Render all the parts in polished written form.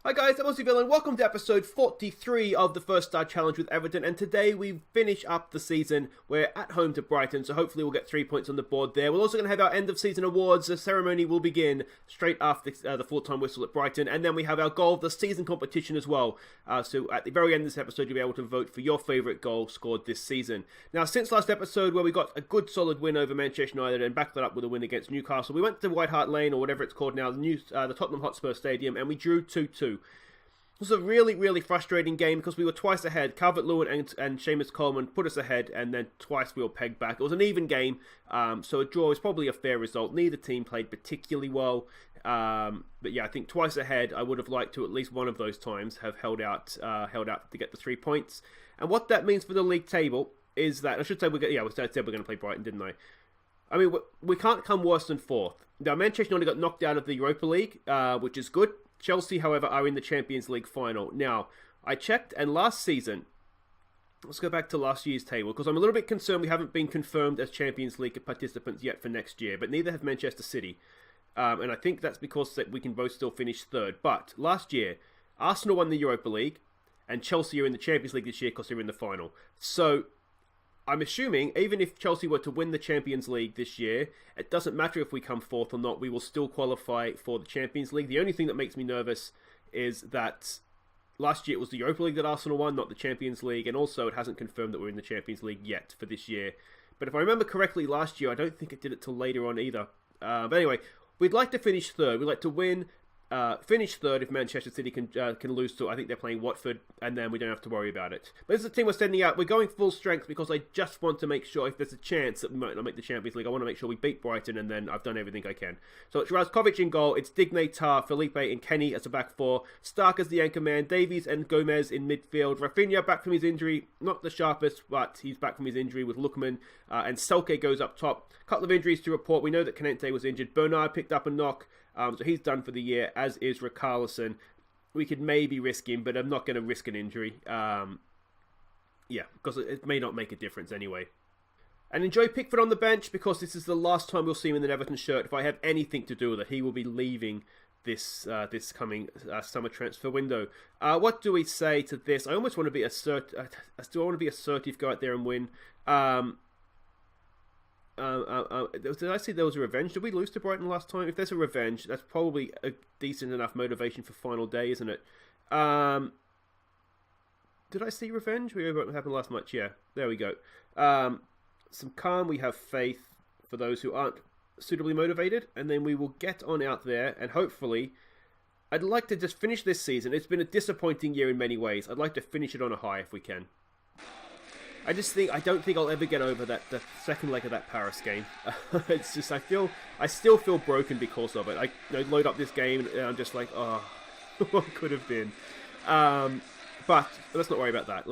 Hi guys, I'm Aussie Villain. Welcome to episode 43 of the First Star Challenge with Everton. And today we finish up the season. We're at home to Brighton, so hopefully we'll get 3 points on the board there. We're also going to have our end of season awards. The ceremony will begin straight after the full-time whistle at Brighton. And then we have our goal of the season competition as well. So at the very end of this episode, you'll be able to vote for your favourite goal scored this season. Now, since last episode where we got a good solid win over Manchester United and backed that up with a win against Newcastle, we went to White Hart Lane, or whatever it's called now, the Tottenham Hotspur Stadium, and we drew 2-2. It was a really, really frustrating game because we were twice ahead. Calvert-Lewin and Seamus Coleman put us ahead, and then twice we were pegged back. It was an even game, so a draw is probably a fair result. Neither team played particularly well, but yeah, I think twice ahead, I would have liked to at least one of those times have held out to get the 3 points. And what that means for the league table is that, I should say, we said we're going to play Brighton, didn't I? I mean, we can't come worse than fourth. Now, Manchester United got knocked out of the Europa League, which is good. Chelsea, however, are in the Champions League final. Now, I checked, and last season, let's go back to last year's table, because I'm a little bit concerned we haven't been confirmed as Champions League participants yet for next year, but neither have Manchester City. And I think that's because we can both still finish third. But last year, Arsenal won the Europa League, and Chelsea are in the Champions League this year because they're in the final. So I'm assuming, even if Chelsea were to win the Champions League this year, it doesn't matter if we come fourth or not, we will still qualify for the Champions League. The only thing that makes me nervous is that last year it was the Europa League that Arsenal won, not the Champions League, and also it hasn't confirmed that we're in the Champions League yet for this year. But if I remember correctly, last year, I don't think it did it till later on either. But anyway, we'd like to finish third. We'd like to win. Finish third if Manchester City can lose to, I think they're playing Watford, and then we don't have to worry about it. But this is the team we're sending out. We're going full strength because I just want to make sure if there's a chance that we might not make the Champions League, I want to make sure we beat Brighton, and then I've done everything I can. So it's Razkovic in goal, it's Digne, Tar, Felipe and Kenny as a back four, Stark as the anchor man, Davies and Gomez in midfield, Rafinha back from his injury, not the sharpest, but he's back from his injury with Lookman, and Selke goes up top. Couple of injuries to report. We know that Canete was injured. Bernard picked up a knock. So he's done for the year, as is Richarlison. We could maybe risk him, but I'm not going to risk an injury. Yeah, because it may not make a difference anyway. And enjoy Pickford on the bench, because this is the last time we'll see him in an Everton shirt. If I have anything to do with it, he will be leaving this coming summer transfer window. What do we say to this? I almost want to be assertive. I still want to be assertive, go out there and win. Did I see there was a revenge? Did we lose to Brighton last time? If there's a revenge, that's probably a decent enough motivation for final day, isn't it? Did I see revenge? We remember what happened last match. Yeah, there we go. Some calm, we have faith for those who aren't suitably motivated, and then we will get on out there, and hopefully, I'd like to just finish this season. It's been a disappointing year in many ways. I'd like to finish it on a high if we can. I don't think I'll ever get over the second leg of that Paris game. It's just, I still feel broken because of it. I load up this game and I'm just like, oh, what could have been? But let's not worry about that.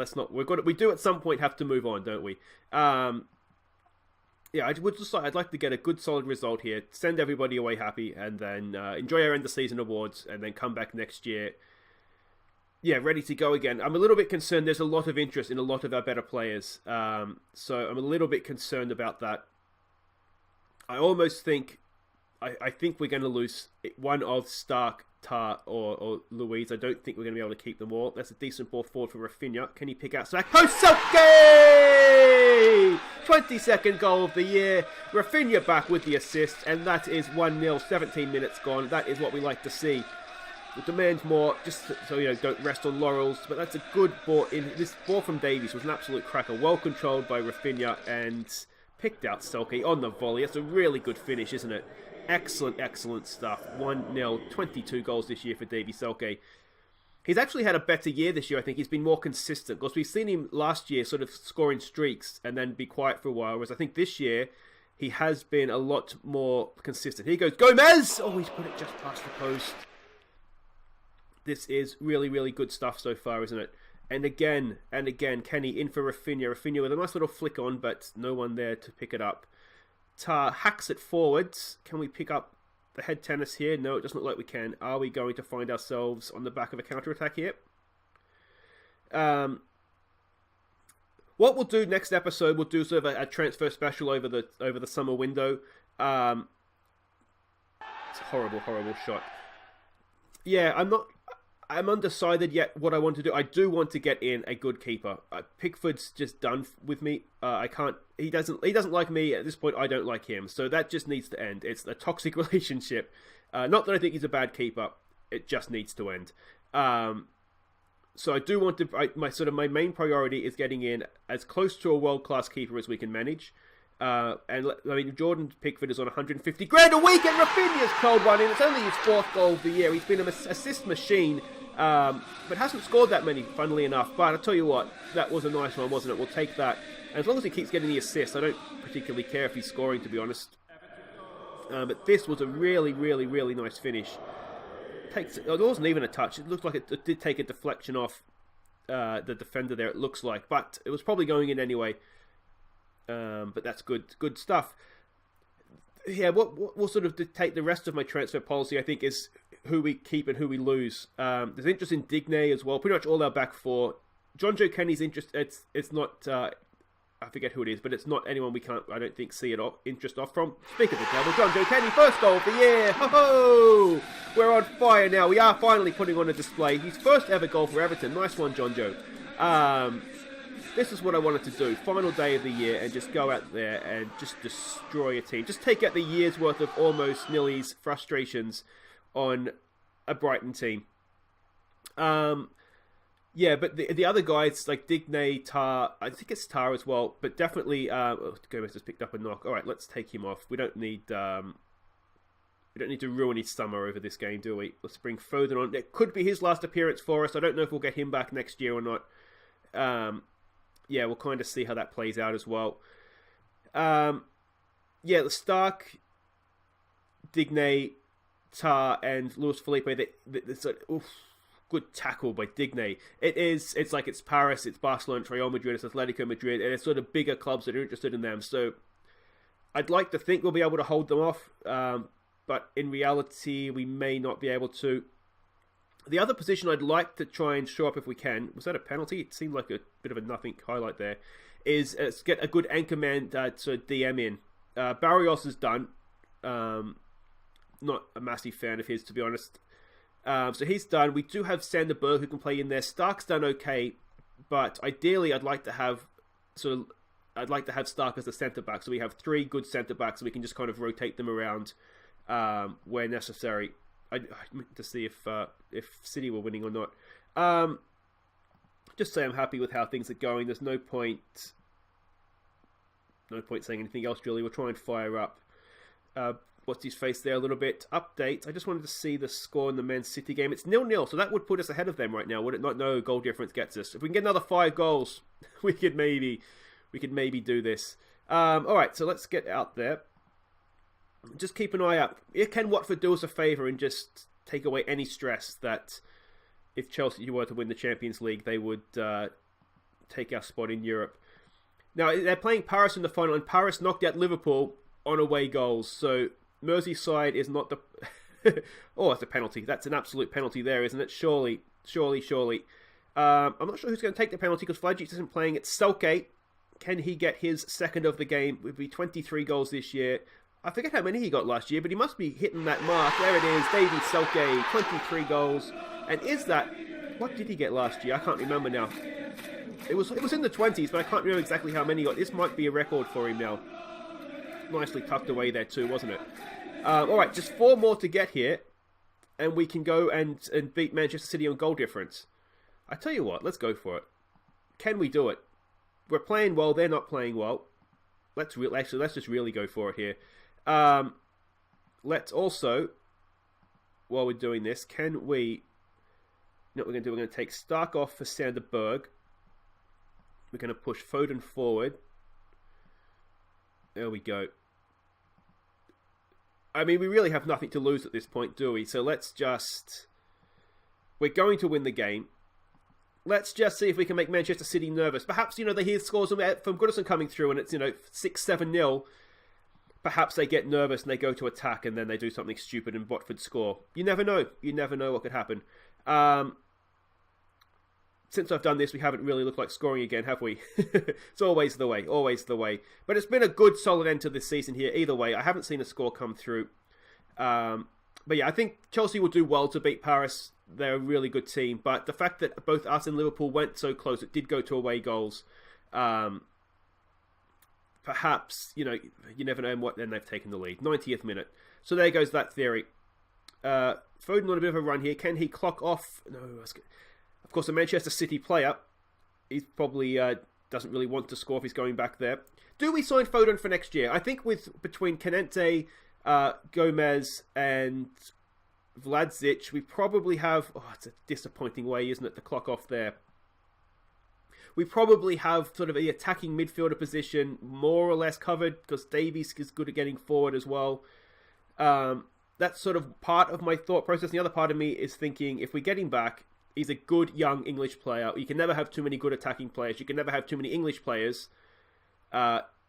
We do at some point have to move on, don't we? Yeah, I'd like to get a good solid result here, send everybody away happy, and then enjoy our end of season awards, and then come back next year. Yeah, ready to go again. I'm a little bit concerned. There's a lot of interest in a lot of our better players. So I'm a little bit concerned about that. I almost think... I think we're going to lose one of Stark, Tar, or Louise. I don't think we're going to be able to keep them all. That's a decent ball forward for Rafinha. Can he pick out Sack? Oh, Selke! 22nd goal of the year. Rafinha back with the assist. And that is 1-0, 17 minutes gone. That is what we like to see. We'll demand more, just so don't rest on laurels. But that's a good ball. This ball from Davies was an absolute cracker. Well controlled by Rafinha and picked out Selke on the volley. That's a really good finish, isn't it? Excellent, excellent stuff. 1-0, 22 goals this year for Davie Selke. He's actually had a better year this year, I think. He's been more consistent. Because we've seen him last year sort of scoring streaks and then be quiet for a while. Whereas I think this year, he has been a lot more consistent. Here goes Gomez! Oh, he's put it just past the post. This is really, really good stuff so far, isn't it? And again, Kenny in for Rafinha. Rafinha with a nice little flick on, but no one there to pick it up. Tar hacks it forwards. Can we pick up the head tennis here? No, it doesn't look like we can. Are we going to find ourselves on the back of a counter-attack here? What we'll do next episode, we'll do sort of a transfer special over the summer window. It's a horrible, horrible shot. Yeah, I'm undecided yet what I want to do. I do want to get in a good keeper. Pickford's just done with me. I can't. He doesn't like me at this point. I don't like him. So that just needs to end. It's a toxic relationship. Not that I think he's a bad keeper. It just needs to end. So I do want to. My main priority is getting in as close to a world-class keeper as we can manage. Jordan Pickford is on 150 grand a week, and Rafinha's cold one in. It's only his 4th goal of the year. He's been an assist machine, but hasn't scored that many, funnily enough. But I'll tell you what, that was a nice one, wasn't it? We'll take that. And as long as he keeps getting the assists, I don't particularly care if he's scoring, to be honest. But this was a really, really, really nice finish. It wasn't even a touch. It looked like it did take a deflection off the defender there, it looks like. But it was probably going in anyway. But that's good stuff. Yeah, what will sort of dictate the rest of my transfer policy, I think, is who we keep and who we lose. There's interest in Digne as well. Pretty much all our back four. John Joe Kenny's interest. It's not. I forget who it is, but it's not anyone we can't. I don't think see it interest off from. Speak of the devil, John Joe Kenny, 1st goal of the year. Ho! We're on fire now. We are finally putting on a display. His 1st ever goal for Everton. Nice one, John Joe. This is what I wanted to do. Final day of the year, and just go out there and just destroy a team. Just take out the year's worth of almost Nilly's frustrations on a Brighton team. Yeah, but the other guys like Digne, Tar, I think it's Tar as well, but definitely Gomez has picked up a knock. All right, let's take him off. We don't need to ruin his summer over this game, do we? Let's bring Foden on. It could be his last appearance for us. I don't know if we'll get him back next year or not. Yeah, we'll kind of see how that plays out as well. Yeah, the Stark, Digne, Tar, and Luis Felipe. Good tackle by Digne. It's like it's Paris, it's Barcelona, it's Real Madrid, it's Atletico Madrid, and it's sort of bigger clubs that are interested in them. So I'd like to think we'll be able to hold them off, but in reality, we may not be able to. The other position I'd like to try and show up if we can, was that a penalty? It seemed like a bit of a nothing highlight there, is get a good anchor man to DM in. Barrios is done. Not a massive fan of his, to be honest. So he's done. We do have Sanderberg who can play in there. Stark's done okay, but ideally I'd like to have Stark as the centre back, so we have 3 good centre backs, and we can just kind of rotate them around where necessary. I meant to see if City were winning or not. Just say I'm happy with how things are going. There's no point saying anything else, really. We'll try and fire up. What's his face there a little bit. Update. I just wanted to see the score in the Man City game. It's 0-0, so that would put us ahead of them right now, would it not? No goal difference gets us. If we can get another 5 goals, we could maybe do this. Alright, so let's get out there. Just keep an eye out. Can Watford do us a favour and just take away any stress that if Chelsea were to win the Champions League, they would take our spot in Europe. Now, they're playing Paris in the final, and Paris knocked out Liverpool on away goals. So Merseyside is not the... Oh, it's a penalty. That's an absolute penalty there, isn't it? Surely. I'm not sure who's going to take the penalty because Flajic isn't playing. It's Selke. Can he get his 2nd of the game? It would be 23 goals this year. I forget how many he got last year, but he must be hitting that mark. There it is, Davies, Selke, 23 goals. And is that... What did he get last year? I can't remember now. It was in the 20s, but I can't remember exactly how many he got. This might be a record for him now. Nicely tucked away there too, wasn't it? Alright, just 4 more to get here. And we can go and beat Manchester City on goal difference. I tell you what, let's go for it. Can we do it? We're playing well, they're not playing well. Let's just really go for it here. Let's also, while we're doing this, can we... You know what we're going to do? We're going to take Stark off for Sanderberg. We're going to push Foden forward. There we go. I mean, we really have nothing to lose at this point, do we? So let's just... We're going to win the game. Let's just see if we can make Manchester City nervous. Perhaps, they hear scores from Goodison coming through and it's, 6-7-0. Perhaps they get nervous and they go to attack and then they do something stupid and Watford score. You never know. You never know what could happen. Since I've done this, we haven't really looked like scoring again, have we? It's always the way. Always the way. But it's been a good, solid end to this season here. Either way, I haven't seen a score come through. But yeah, I think Chelsea will do well to beat Paris. They're a really good team. But the fact that both us and Liverpool went so close, it did go to away goals. Perhaps, you never know what, then they've taken the lead. 90th minute. So there goes that theory. Foden on a bit of a run here. Can he clock off? No. Of course, a Manchester City player. He probably doesn't really want to score if he's going back there. Do we sign Foden for next year? I think between Canete, Gomez and Vlasic, we probably have... Oh, it's a disappointing way, isn't it, to clock off there. We probably have sort of the attacking midfielder position more or less covered because Davies is good at getting forward as well. That's sort of part of my thought process. The other part of me is thinking if we get him back, he's a good young English player. You can never have too many good attacking players. You can never have too many English players.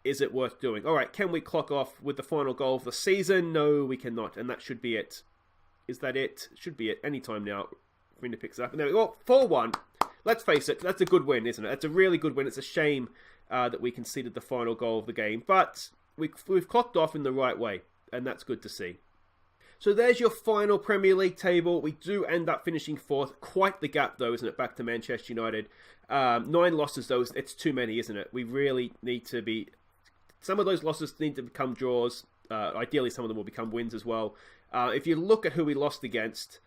Is it worth doing? All right, can we clock off with the final goal of the season? No, we cannot, and that should be it. Is that it? Should be it. Anytime now. Rina picks it up. And there we go. 4-1. Let's face it, that's a good win, isn't it? That's a really good win. It's a shame that we conceded the final goal of the game, but we've clocked off in the right way, and that's good to see. So there's your final Premier League table. We do end up finishing fourth. Quite the gap, though, isn't it? Back to Manchester United. 9 losses, though. It's too many, isn't it? We really need to be... Some of those losses need to become draws. Ideally, some of them will become wins as well. If you look at who we lost against...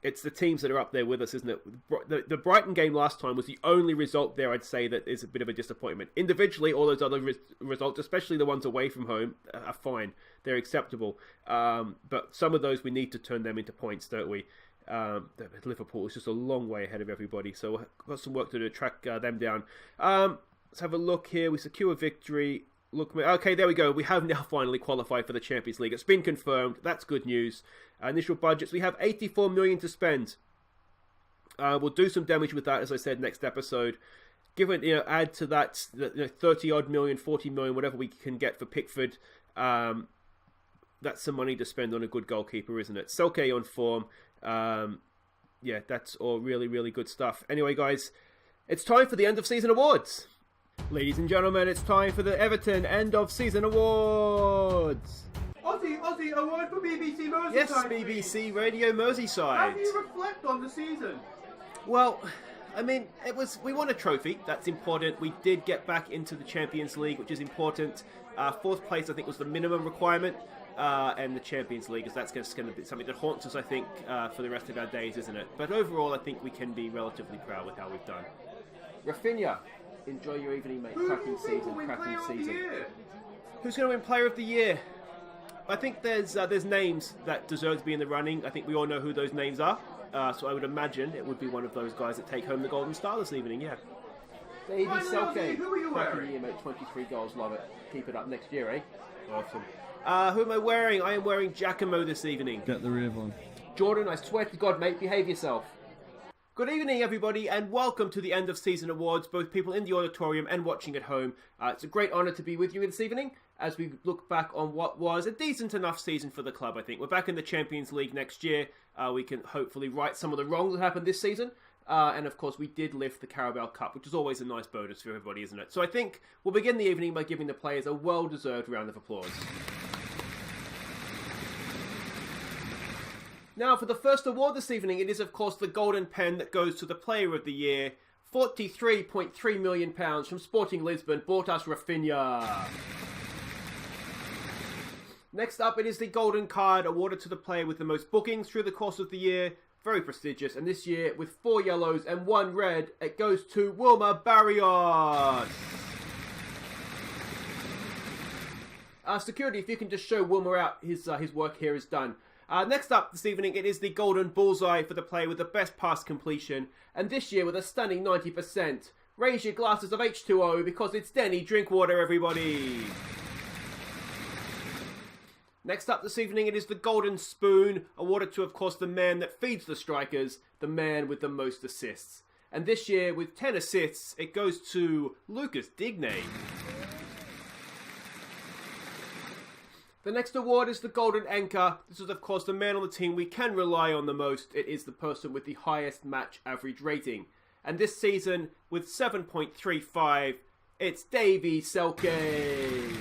It's the teams that are up there with us, isn't it? The Brighton game last time was the only result there, I'd say, that is a bit of a disappointment. Individually, all those other results, especially the ones away from home, are fine. They're acceptable. But some of those, we need to turn them into points, don't we? Liverpool is just a long way ahead of everybody, so we've got some work to do to track them down. Let's have a look here. We secure victory. Lookman. Okay, there we go. We have now finally qualified for the Champions League. It's been confirmed. That's good news. Initial budgets. We have 84 million to spend. We'll do some damage with that, as I said, next episode. Given, add to that 30 odd million, 40 million, whatever we can get for Pickford. That's some money to spend on a good goalkeeper, isn't it? Selke on form. Yeah, that's all really, really good stuff. Anyway, guys, it's time for the end of season awards. Ladies and gentlemen, it's time for the Everton End of Season Awards. Aussie, award for BBC Merseyside. Yes, BBC Radio Merseyside. How do you reflect on the season? Well, I mean, we won a trophy. That's important. We did get back into the Champions League, which is important. 4th place, I think, was the minimum requirement. And the Champions League, because that's going to be something that haunts us, I think, for the rest of our days, isn't it? But overall, I think we can be relatively proud with how we've done. Rafinha. Enjoy your evening, mate. Cracking season. Who's going to win Player of the Year? I think there's names that deserve to be in the running. I think we all know who those names are. So I would imagine it would be one of those guys that take home the Golden Star this evening, yeah. Davie, Selke. Who are you wearing? Year, mate. 23 goals, love it. Keep it up next year, eh? Awesome. Who am I wearing? I am wearing Giacomo this evening. Get the rear one. Jordan, I swear to God, mate, behave yourself. Good evening, everybody, and welcome to the End of Season Awards, both people in the auditorium and watching at home. It's a great honour to be with you this evening as we look back on what was a decent enough season for the club, I think. We're back in the Champions League next year. We can hopefully right some of the wrongs that happened this season. And, of course, we did lift the Carabao Cup, which is always a nice bonus for everybody, isn't it? So I think we'll begin the evening by giving the players a well-deserved round of applause. Now, for the first award this evening, it is, of course, the Golden Pen that goes to the Player of the Year. £43.3 million from Sporting Lisbon bought us Rafinha. Next up, it is the Golden Card awarded to the player with the most bookings through the course of the year. Very prestigious. And this year, with 4 yellows and 1 red, it goes to Wilmer Barrios. Security, if you can just show Wilmer out, his work here is done. Next up this evening, it is the Golden Bullseye for the player with the best pass completion. And this year with a stunning 90%. Raise your glasses of H2O because it's Denny. Drink water, everybody. Next up this evening, it is the Golden Spoon, awarded to, of course, the man that feeds the strikers, the man with the most assists. And this year, with 10 assists, it goes to Lucas Digne. The next award is the Golden Anchor. This is, of course, the man on the team we can rely on the most. It is the person with the highest match average rating. And this season, with 7.35, it's Davie Selke.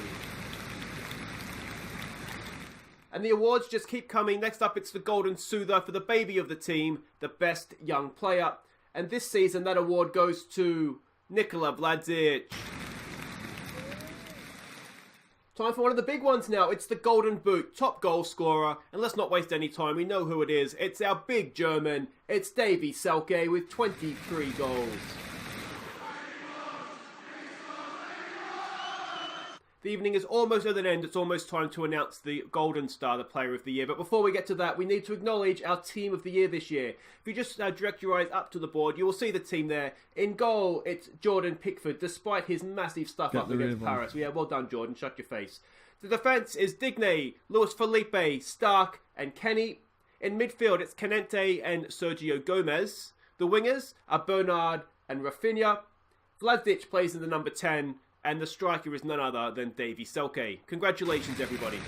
And the awards just keep coming. Next up, it's the Golden Soother for the baby of the team, the best young player. And this season, that award goes to Nikola Vlasic. Time for one of the big ones now. It's the Golden Boot, top goal scorer. And let's not waste any time. We know who it is. It's our big German. It's Davie Selke with 23 goals. The evening is almost at an end. It's almost time to announce the Golden Star, the Player of the Year. But before we get to that, we need to acknowledge our Team of the Year this year. If you just direct your eyes up to the board, you will see the team there. In goal, it's Jordan Pickford, despite his massive stuff up against Paris. Yeah, well done, Jordan. Shut your face. The defence is Digne, Luis Felipe, Stark, and Kenny. In midfield, it's Canete and Sergio Gomez. The wingers are Bernard and Rafinha. Vlasic plays in the number 10. And the striker is none other than Davie Selke. Congratulations, everybody.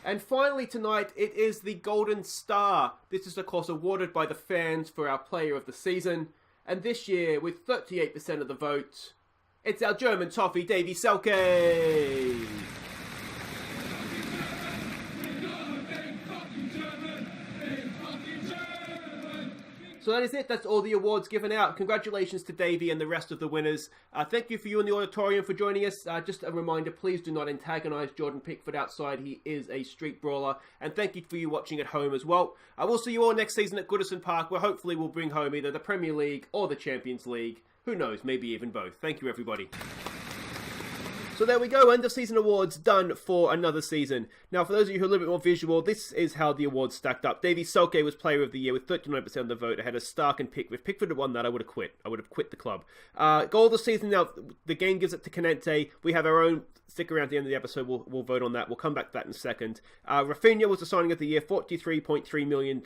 And finally tonight, it is the Golden Star. This is, of course, awarded by the fans for our player of the season. And this year, with 38% of the vote, it's our German toffee, Davie Selke. So that is it. That's all the awards given out. Congratulations to Davie and the rest of the winners. Thank you for you in the auditorium for joining us. Just a reminder, please do not antagonise Jordan Pickford outside. He is a street brawler. And thank you for you watching at home as well. I will see you all next season at Goodison Park, where hopefully we'll bring home either the Premier League or the Champions League. Who knows, maybe even both. Thank you, everybody. So there we go, end of season awards done for another season. Now, for those of you who are a little bit more visual, this is how the awards stacked up. Davie Selke was Player of the Year with 39% of the vote ahead of Stark and Pickford. If Pickford had won that, I would have quit. I would have quit the club. Goal of the season, now, the game gives it to Canete. We have our own. Stick around at the end of the episode, we'll vote on that. We'll come back to that in a second. Rafinha was the signing of the year, £43.3 million.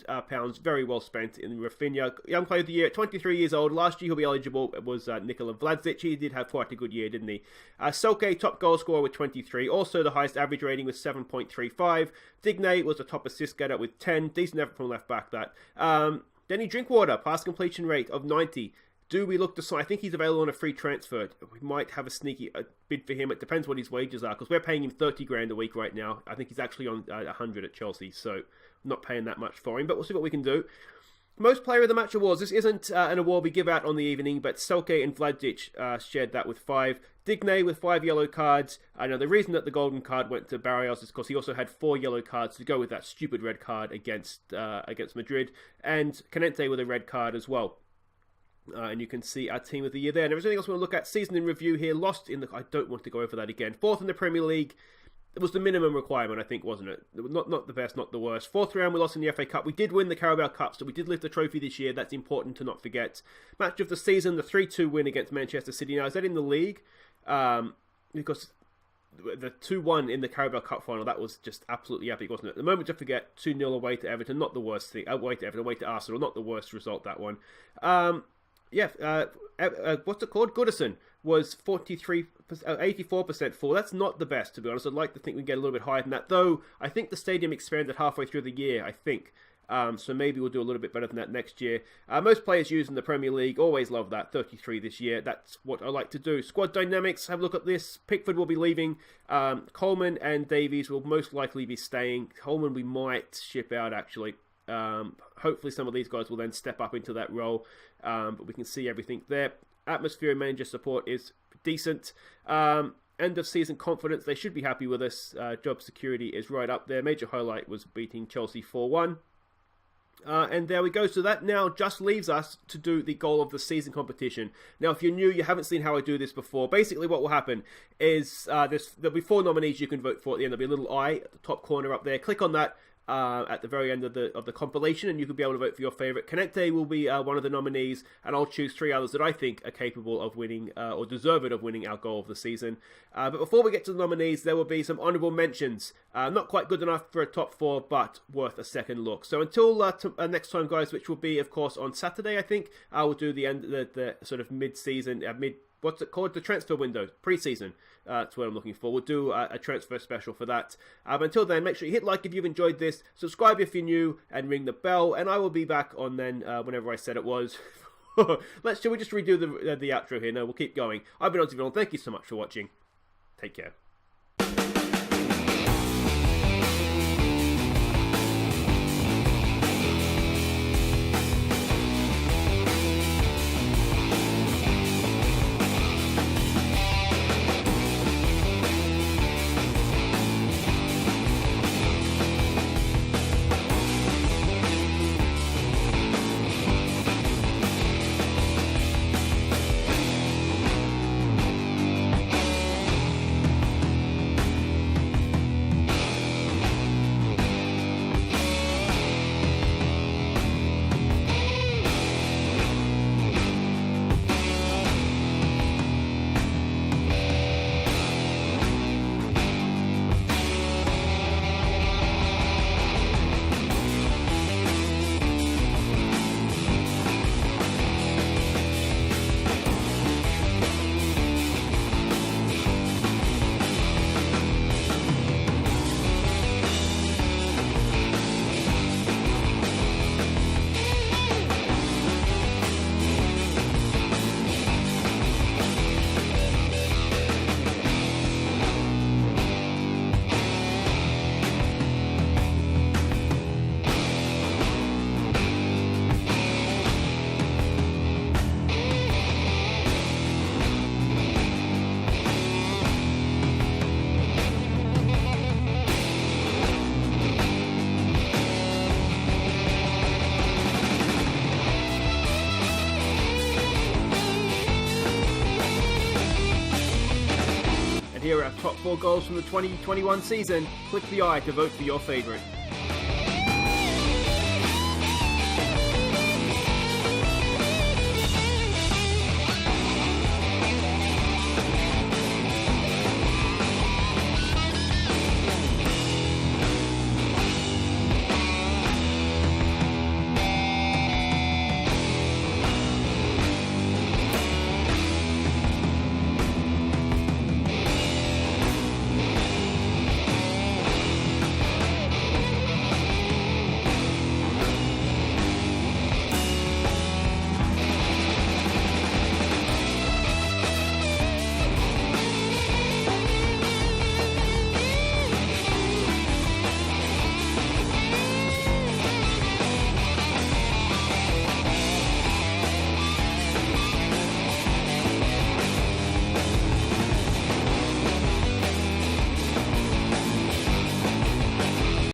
Very well spent in Rafinha. Young Player of the Year, 23 years old. Last year he'll be eligible. It was Nikola Vlasic. He did have quite a good year, didn't he? Selke, top goal scorer with 23. Also the highest average rating with 7.35. Digne was the top assist getter with 10. Decent effort from left back, that. Denny Drinkwater, pass completion rate of 90. Do we look to sign? I think he's available on a free transfer. We might have a sneaky bid for him. It depends what his wages are, because we're paying him 30 grand a week right now. I think he's actually on 100 at Chelsea, so I'm not paying that much for him, but we'll see what we can do. Most Player of the Match awards. This isn't an award we give out on the evening, but Selke and Vlasic shared that with 5. Digne with 5 yellow cards. Now, the reason that the golden card went to Barrios is because he also had 4 yellow cards to go with that stupid red card against Madrid, and Canete with a red card as well. And you can see our Team of the Year there. And if there's anything else we want to look at, season in review here, lost in the... I don't want to go over that again. 4th in the Premier League. It was the minimum requirement, I think, wasn't it? Not the best, not the worst. 4th round, we lost in the FA Cup. We did win the Carabao Cup, so we did lift the trophy this year. That's important to not forget. Match of the season, the 3-2 win against Manchester City. Now, is that in the league? Because the 2-1 in the Carabao Cup final, that was just absolutely epic, wasn't it? The moment to forget, 2-0 away to Everton, not the worst thing. Away to Everton, away to Arsenal, not the worst result, that one. What's it called? Goodison was 84% full. That's not the best, to be honest. I'd like to think we get a little bit higher than that, though. I think the stadium expanded halfway through the year, I think. So maybe we'll do a little bit better than that next year. Most players used in the Premier League, always love that. 33 this year. That's what I like to do. Squad dynamics, have a look at this. Pickford will be leaving. Coleman and Davies will most likely be staying. Coleman we might ship out, actually. Hopefully some of these guys will then step up into that role, but we can see everything there. Atmosphere and manager support is decent. End of season confidence, they should be happy with us. Job security is right up there. Major highlight was beating Chelsea 4-1. And there we go. So that now just leaves us to do the goal of the season competition. Now, if you're new, you haven't seen how I do this before. Basically, what will happen is there'll be 4 nominees you can vote for at the end. There'll be a little eye at the top corner up there. Click on that. At the very end of the compilation, and you can be able to vote for your favourite. Canete will be one of the nominees, and I'll choose 3 others that I think are capable of winning or deserved of winning our goal of the season. But before we get to the nominees, there will be some honourable mentions. Not quite good enough for a top 4, but worth a second look. So until next time, guys, which will be, of course, on Saturday, I think, I will do the end, the sort of mid-season, what's it called? The transfer window, pre-season. That's what I'm looking for. We'll do a transfer special for that. Until then, make sure you hit like if you've enjoyed this, subscribe if you're new, and ring the bell. And I will be back on then whenever I said it was. Shall we just redo the outro here? No, we'll keep going. I've been Aussie. Thank you so much for watching. Take care. top 4 goals from the 2021 season, click the I to vote for your favourite.